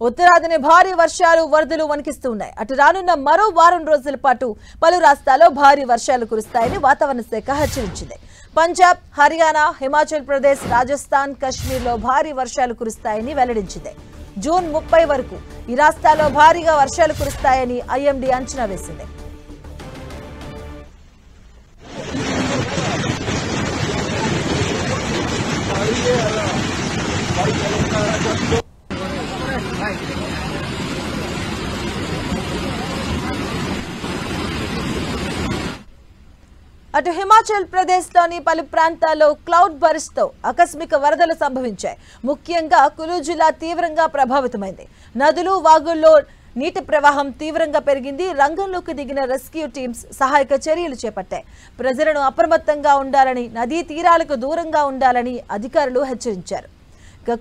ఉత్తరాదిని భారీ వర్షాలు వరదలు వణికిస్తున్నాయి. అటు రానున్న మరో వారం రోజుల పాటు పలు రాష్ట్రాల్లో భారీ వర్షాలు కురుస్తాయని వాతావరణ శాఖ హెచ్చరించింది. పంజాబ్, హర్యానా, హిమాచల్ ప్రదేశ్, రాజస్థాన్, కశ్మీర్లో భారీ వర్షాలు కురుస్తాయని వెల్లడించింది. జూన్ 30 వరకు ఈ రాష్ట్రాల్లో భారీగా వర్షాలు కురుస్తాయని ఐఎండీ అంచనా వేసింది. అటు హిమాచల్ ప్రదేశ్ లోని పలు ప్రాంతాల్లో క్లౌడ్ బర్స్ట్ తో ఆకస్మిక వరదలు సంభవించాయి. ముఖ్యంగా కులు జిల్లా తీవ్రంగా ప్రభావితమైంది. నదులు, వాగుల్లో నీటి ప్రవాహం తీవ్రంగా పెరిగింది. రంగంలోకి దిగిన రెస్క్యూ టీమ్స్ సహాయక చర్యలు చేపట్టాయి. ప్రజలను అప్రమత్తంగా ఉండాలని, నదీ తీరాలకు దూరంగా ఉండాలని అధికారులు హెచ్చరించారు.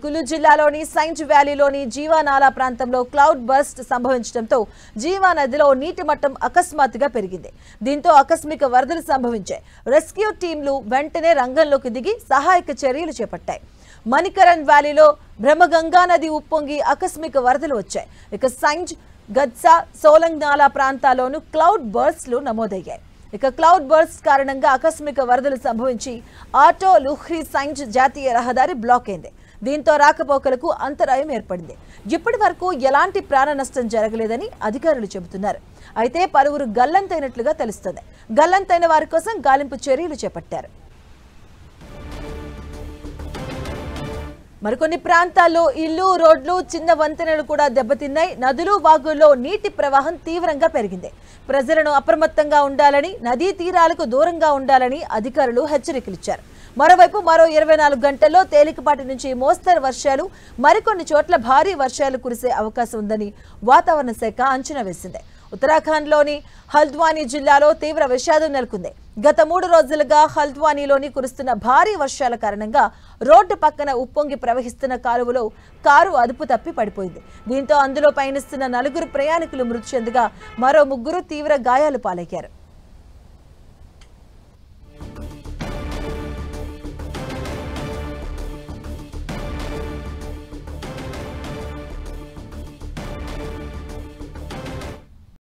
కులు జిల్లాలోని సైంజ్ వ్యాలీలోని జీవా నాలా ప్రాంతంలో క్లౌడ్ బర్స్ట్ సంభవించడంతో జీవా నదిలో నీటి మట్టం అకస్మాత్తుగా పెరిగింది. దీంతో ఆకస్మిక వరదలు సంభవించాయి. రెస్క్యూ టీంలు వెంటనే రంగంలోకి దిగి సహాయక చర్యలు చేపట్టాయి. మణికరణ్ వ్యాలీలో బ్రహ్మగంగా నది ఉప్పొంగి ఆకస్మిక వరదలు వచ్చాయి. ఇక సైంజ్, గద్సా, సోలంగ్ నాలా ప్రాంతాల్లోనూ క్లౌడ్ బర్స్ట్లు నమోదయ్యాయి. ఇక క్లౌడ్ బర్స్ట్ కారణంగా ఆకస్మిక వరదలు సంభవించి ఆటో లుహ్రీ సైంజ్ జాతీయ రహదారి బ్లాక్ అయింది. దీంతో రాకపోకలకు అంతరాయం ఏర్పడింది. ఇప్పటి వరకు ఎలాంటి ప్రాణ నష్టం జరగలేదని అధికారులు చెబుతున్నారు. అయితే పలువురు గల్లంతైనట్లుగా తెలుస్తోంది. గల్లంతైన వారి కోసం గాలింపు చర్యలు చేపట్టారు. మరికొన్ని ప్రాంతాల్లో ఇల్లు, రోడ్లు, చిన్న వంతెనలు కూడా దెబ్బతిన్నాయి. నదులు, వాగుల్లో నీటి ప్రవాహం తీవ్రంగా పెరిగింది. ప్రజలను అప్రమత్తంగా ఉండాలని, నదీ తీరాలకు దూరంగా ఉండాలని అధికారులు హెచ్చరికలిచ్చారు. మరోవైపు మరో 24 గంటల్లో తేలికపాటి నుంచి మోస్తరు వర్షాలు, మరికొన్ని చోట్ల భారీ వర్షాలు కురిసే అవకాశం ఉందని వాతావరణ శాఖ అంచనా వేసింది. ఉత్తరాఖండ్లోని హల్ద్వానీ జిల్లాలో తీవ్ర విషాదం నెలకొంది. గత 3 రోజులుగా హల్ద్వానీలోని కురుస్తున్న భారీ వర్షాల కారణంగా రోడ్డు పక్కన ఉప్పొంగి ప్రవహిస్తున్న కాలువలో కారు అదుపు తప్పి పడిపోయింది. దీంతో అందులో పయనిస్తున్న 4 ప్రయాణికులు మృతి చెందగా మరో 3 తీవ్ర గాయాలు పాలయ్యారు.